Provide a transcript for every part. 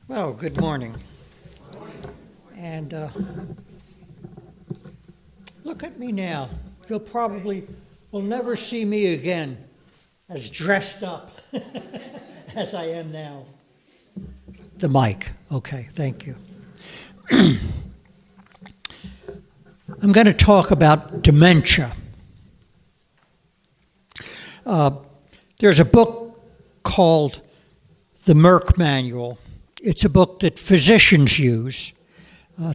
Well, good morning. And look at me now. You'll probably will never see me again as dressed up as I am now. The mic. Okay, thank you. I'm going to talk about dementia. There's a book called The Merck Manual. It's a book that physicians use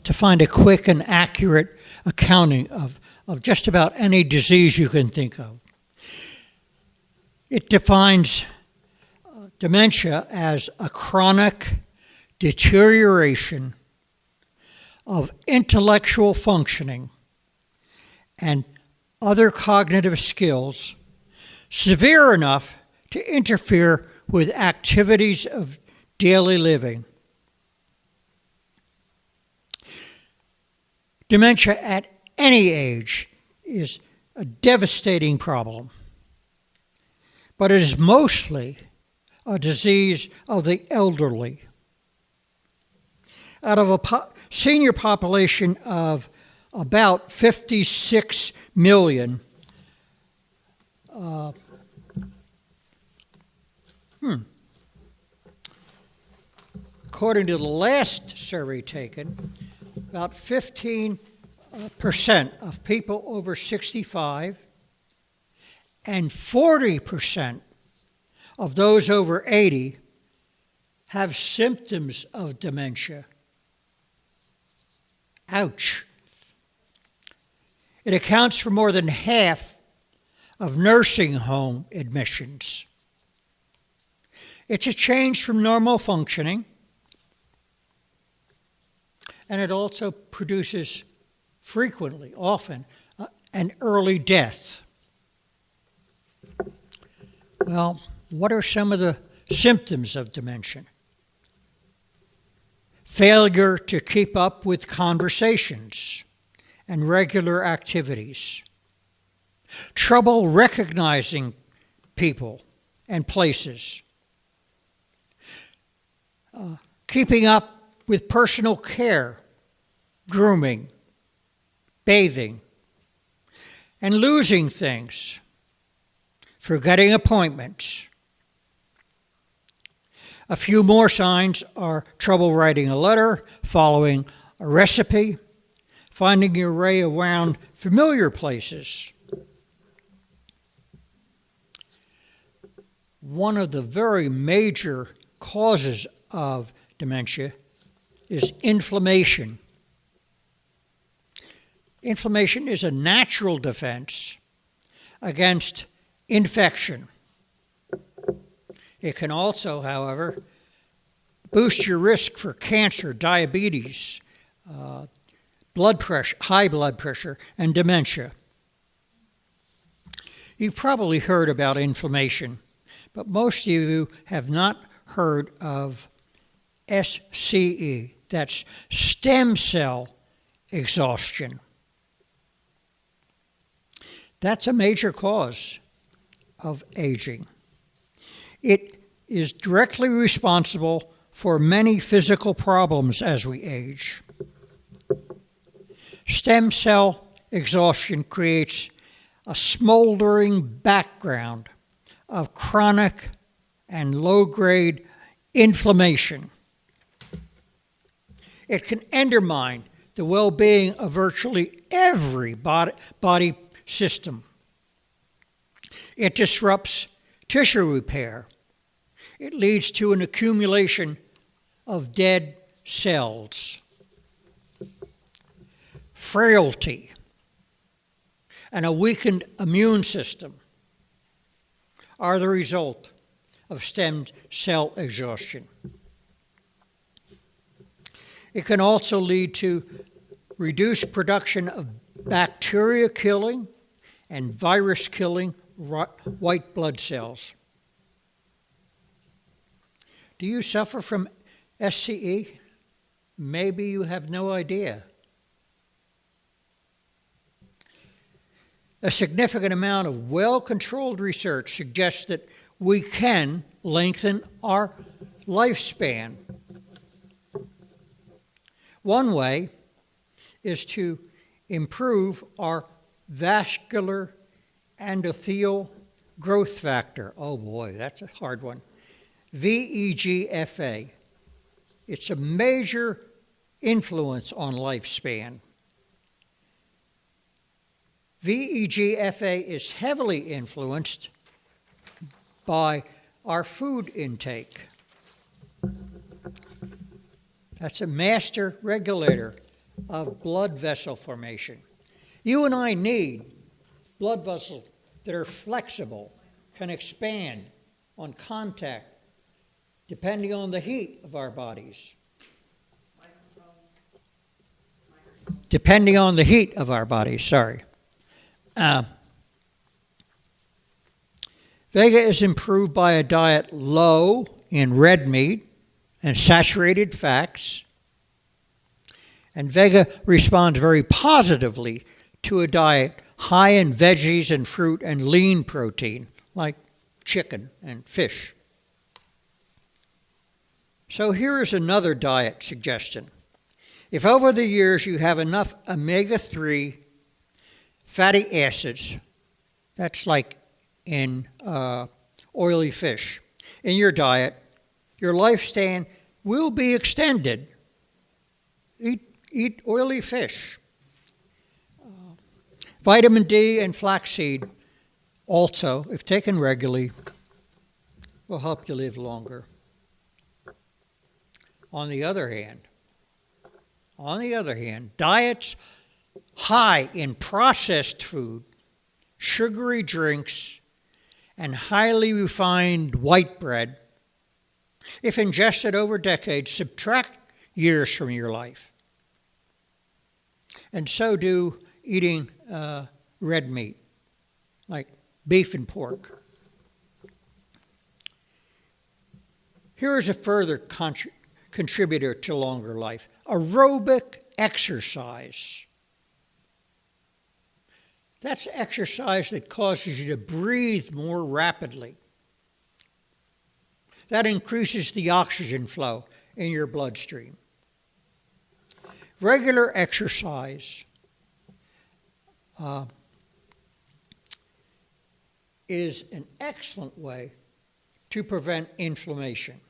to find a quick and accurate accounting of just about any disease you can think of. It defines dementia as a chronic deterioration of intellectual functioning and other cognitive skills severe enough to interfere with activities of daily living. Dementia at any age is a devastating problem, but it is mostly a disease of the elderly. Out of a senior population of about 56 million, according to the last survey taken, about 15% of people over 65 and 40% of those over 80 have symptoms of dementia. Ouch. It accounts for more than half of nursing home admissions. It's a change from normal functioning, and it also produces frequently, often, an early death. Well, what are some of the symptoms of dementia? Failure to keep up with conversations and regular activities. Trouble recognizing people and places. Keeping up with personal care, grooming, bathing, and losing things, forgetting appointments. A few more signs are trouble writing a letter, following a recipe, finding your way around familiar places. One of the very major causes of dementia is inflammation. Inflammation is a natural defense against infection. It can also, however, boost your risk for cancer, diabetes, blood pressure, high blood pressure, and dementia. You've probably heard about inflammation, but most of you have not heard of SCE. That's stem cell exhaustion. That's a major cause of aging. It is directly responsible for many physical problems as we age. Stem cell exhaustion creates a smoldering background of chronic and low-grade inflammation. It can undermine the well-being of virtually every body system. It disrupts tissue repair. It leads to an accumulation of dead cells. Frailty and a weakened immune system are the result of stem cell exhaustion. It can also lead to reduced production of bacteria-killing and virus-killing white blood cells. Do you suffer from SCE? Maybe you have no idea. A significant amount of well-controlled research suggests that we can lengthen our lifespan One way is to improve our vascular endothelial growth factor. Oh boy, that's a hard one. VEGFA. It's a major influence on lifespan. VEGFA is heavily influenced by our food intake. That's a master regulator of blood vessel formation. You and I need blood vessels that are flexible, can expand on contact, depending on the heat of our bodies. Depending on the heat of our bodies, sorry. Vega is improved by a diet low in red meat and saturated fats. And Vega responds very positively to a diet high in veggies and fruit and lean protein, like chicken and fish. So here is another diet suggestion. If over the years you have enough omega-3 fatty acids, that's like in oily fish, in your diet, your lifespan will be extended. Eat oily fish. Vitamin D and flaxseed also, if taken regularly, will help you live longer. On the other hand, diets high in processed food, sugary drinks, and highly refined white bread, if ingested over decades, subtract years from your life. And so do eating red meat, like beef and pork. Here is a further contributor to longer life: aerobic exercise. That's exercise that causes you to breathe more rapidly. That increases the oxygen flow in your bloodstream. Regular exercise is an excellent way to prevent inflammation.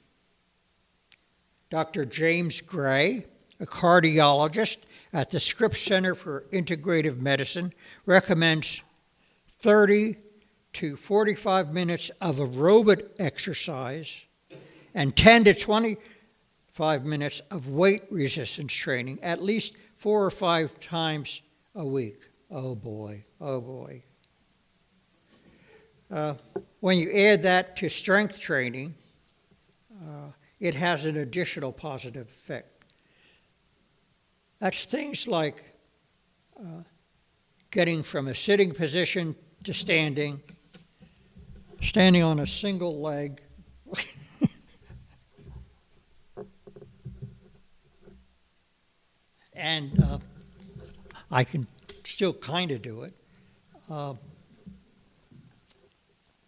Dr. James Gray, a cardiologist at the Scripps Center for Integrative Medicine, recommends 30 to 45 minutes of aerobic exercise and 10 to 25 minutes of weight resistance training at least 4 or 5 times a week. Oh boy, oh boy. When you add that to strength training, it has an additional positive effect. That's things like getting from a sitting position to standing on a single leg, and I can still kind of do it. Where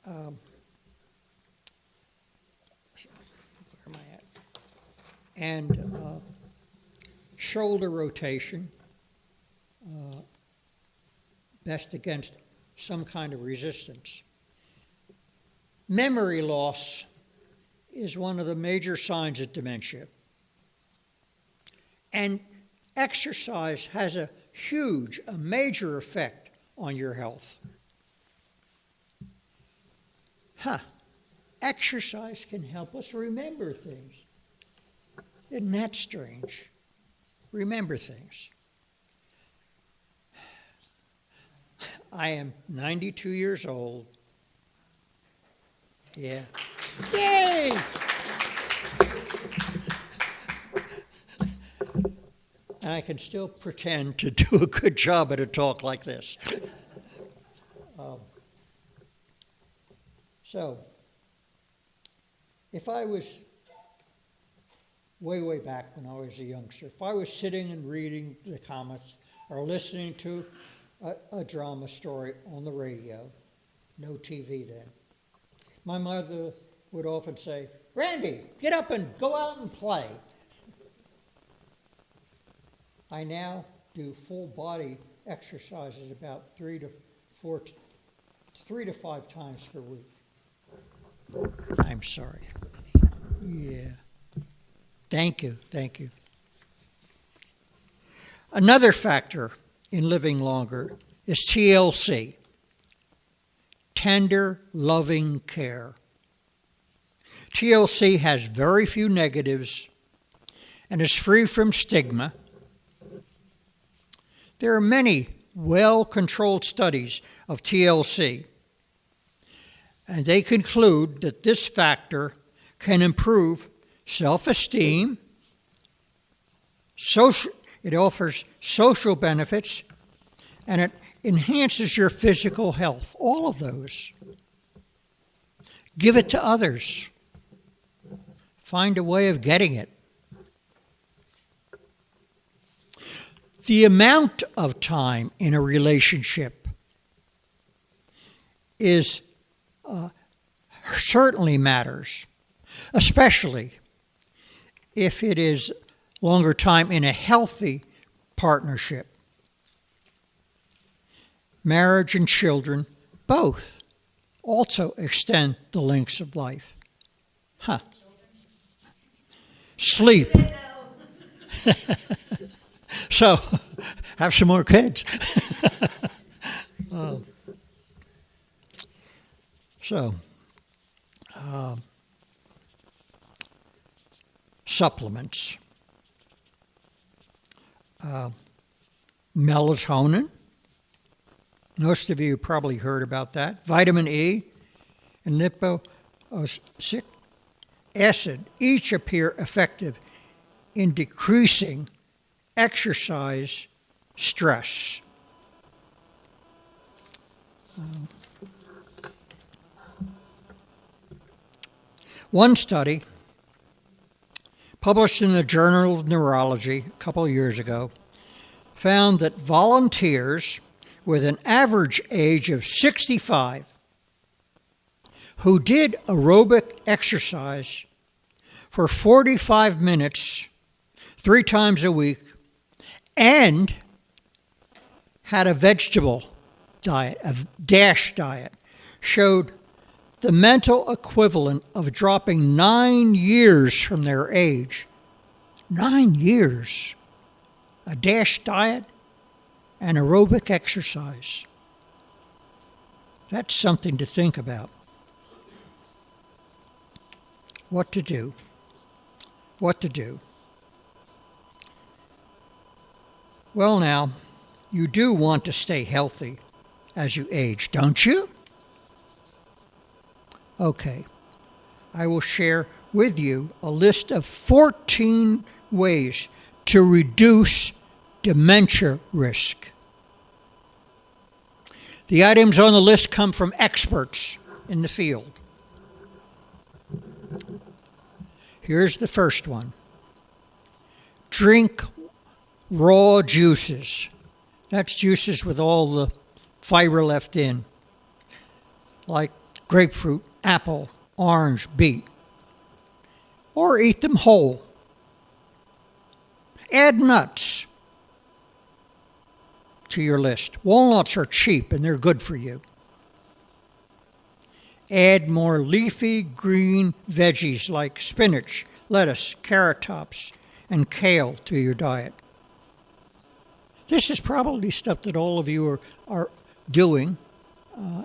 am I at? And shoulder rotation, best against some kind of resistance. Memory loss is one of the major signs of dementia. And exercise has a major effect on your health. Exercise can help us remember things. Isn't that strange? Remember things. I am 92 years old. Yeah. Yay! And I can still pretend to do a good job at a talk like this. So, if I was way back when I was a youngster, if I was sitting and reading the comics or listening to a drama story on the radio, no TV then, my mother would often say, "Randy, get up and go out and play." I now do full body exercises about 3 to 5 times per week. I'm sorry. Yeah. Thank you. Another factor in living longer is TLC, tender, loving care. TLC has very few negatives and is free from stigma. There are many well-controlled studies of TLC, and they conclude that this factor can improve self-esteem, it offers social benefits, and it enhances your physical health. All of those. Give it to others. Find a way of getting it. The amount of time in a relationship certainly matters, especially if it is longer time in a healthy partnership. Marriage and children both also extend the lengths of life. Sleep. So, have some more kids. Supplements. Melatonin. Most of you probably heard about that. Vitamin E and lipoic acid each appear effective in decreasing exercise stress. One study published in the Journal of Neurology a couple of years ago found that volunteers with an average age of 65 who did aerobic exercise for 45 minutes 3 times a week and had a vegetable diet, a DASH diet, showed the mental equivalent of dropping 9 years from their age. 9 years. A DASH diet and aerobic exercise. That's something to think about. What to do. Well, now, you do want to stay healthy as you age, don't you? Okay, I will share with you a list of 14 ways to reduce dementia risk. The items on the list come from experts in the field. Here's the first one. Drink raw juices. That's juices with all the fiber left in, like grapefruit, apple, orange, beet. Or eat them whole. Add nuts to your list. Walnuts are cheap and they're good for you. Add more leafy green veggies like spinach, lettuce, carrot tops, and kale to your diet. This is probably stuff that all of you are doing,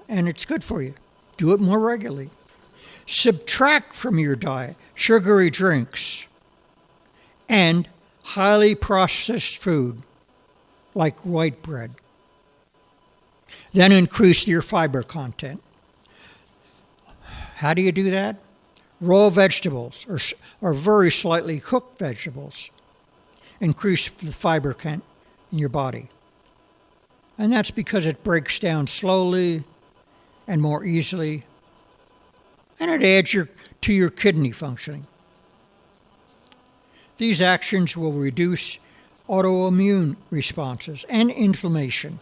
and it's good for you. Do it more regularly. Subtract from your diet sugary drinks and highly processed food like white bread. Then increase your fiber content. How do you do that? Raw vegetables or very slightly cooked vegetables increase the fiber content in your body. And that's because it breaks down slowly and more easily, and it adds to your kidney functioning. These actions will reduce autoimmune responses and inflammation.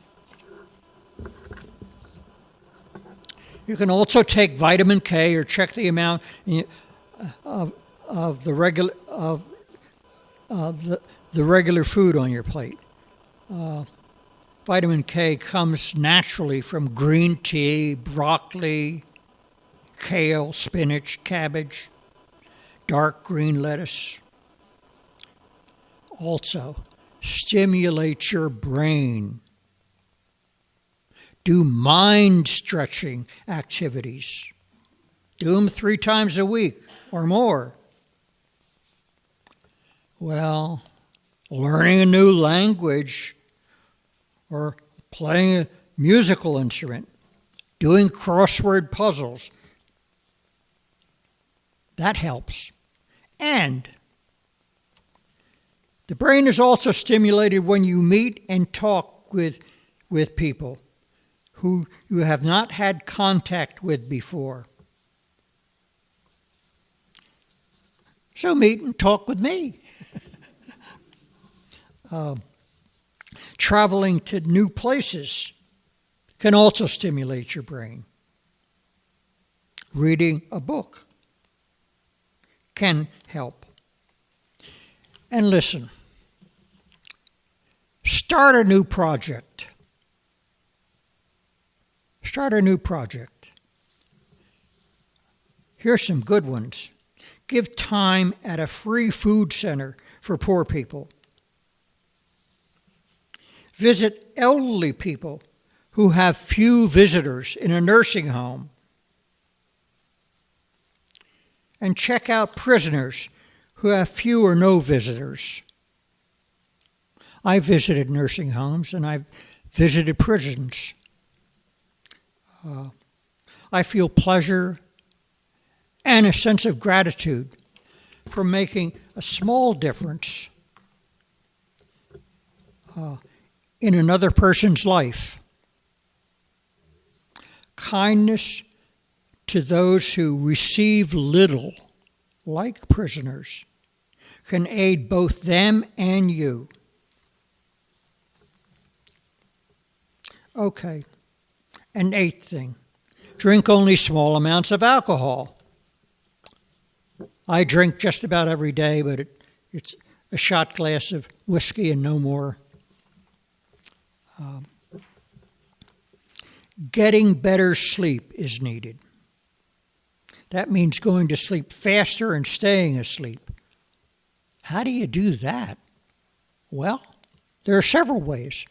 You can also take vitamin K or check the amount of the regular food on your plate. Vitamin K comes naturally from green tea, broccoli, kale, spinach, cabbage, dark green lettuce. Also, stimulate your brain. Do mind-stretching activities. Do them 3 times a week or more. Well, learning a new language or playing a musical instrument, doing crossword puzzles, that helps. And the brain is also stimulated when you meet and talk with people who you have not had contact with before. So meet and talk with me. Traveling to new places can also stimulate your brain. Reading a book can help. And listen, start a new project. Start a new project. Here's some good ones. Give time at a free food center for poor people. Visit elderly people who have few visitors in a nursing home. And check out prisoners who have few or no visitors. I visited nursing homes and I've visited prisons. I feel pleasure and a sense of gratitude for making a small difference in another person's life. Kindness to those who receive little, like prisoners, can aid both them and you. Okay, an 8th thing. Drink only small amounts of alcohol. I drink just about every day, but it's a shot glass of whiskey and no more. Getting better sleep is needed. That means going to sleep faster and staying asleep. How do you do that? Well, there are several ways.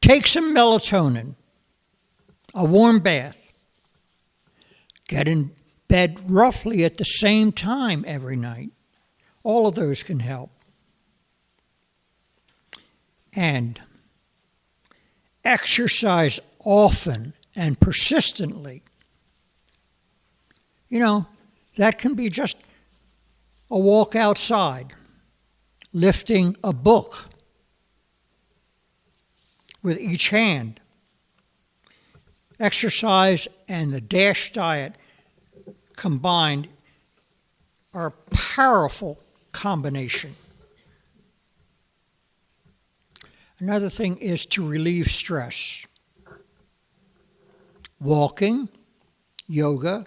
Take some melatonin, a warm bath. Get in bed roughly at the same time every night. All of those can help. And exercise often and persistently. You know, that can be just a walk outside, lifting a book with each hand. Exercise and the DASH diet combined are a powerful combination. Another thing is to relieve stress. Walking, yoga,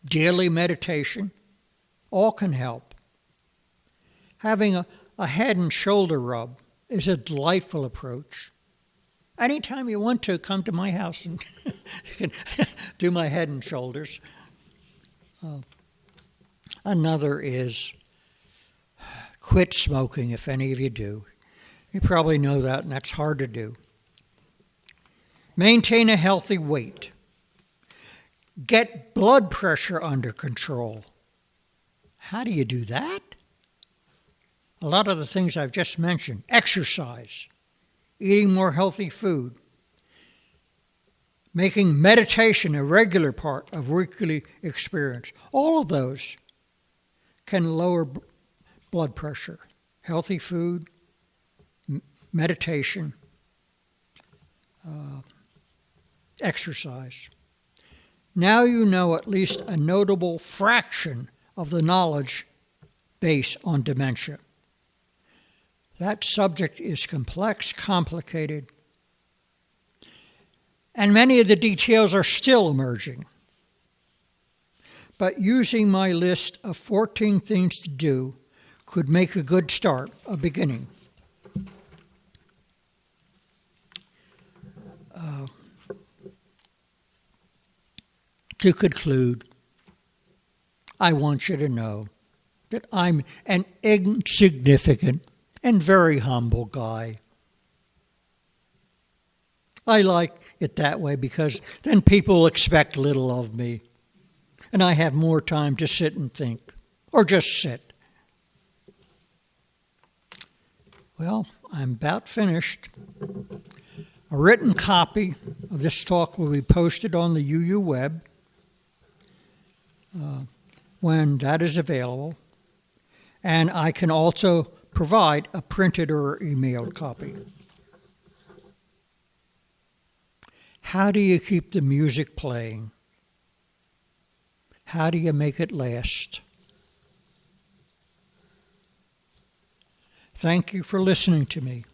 daily meditation, all can help. Having a head and shoulder rub is a delightful approach. Anytime you want to, come to my house and you can do my head and shoulders. Another is quit smoking, if any of you do. You probably know that, and that's hard to do. Maintain a healthy weight. Get blood pressure under control. How do you do that? A lot of the things I've just mentioned. Exercise, eating more healthy food, making meditation a regular part of weekly experience. All of those can lower blood pressure. Healthy food, meditation, exercise. Now you know at least a notable fraction of the knowledge base on dementia. That subject is complex, complicated, and many of the details are still emerging. But using my list of 14 things to do could make a good start, a beginning. To conclude, I want you to know that I'm an insignificant and very humble guy. I like it that way because then people expect little of me, and I have more time to sit and think, or just sit. Well, I'm about finished. A written copy of this talk will be posted on the UU web when that is available, and I can also provide a printed or emailed copy. How do you keep the music playing? How do you make it last? Thank you for listening to me.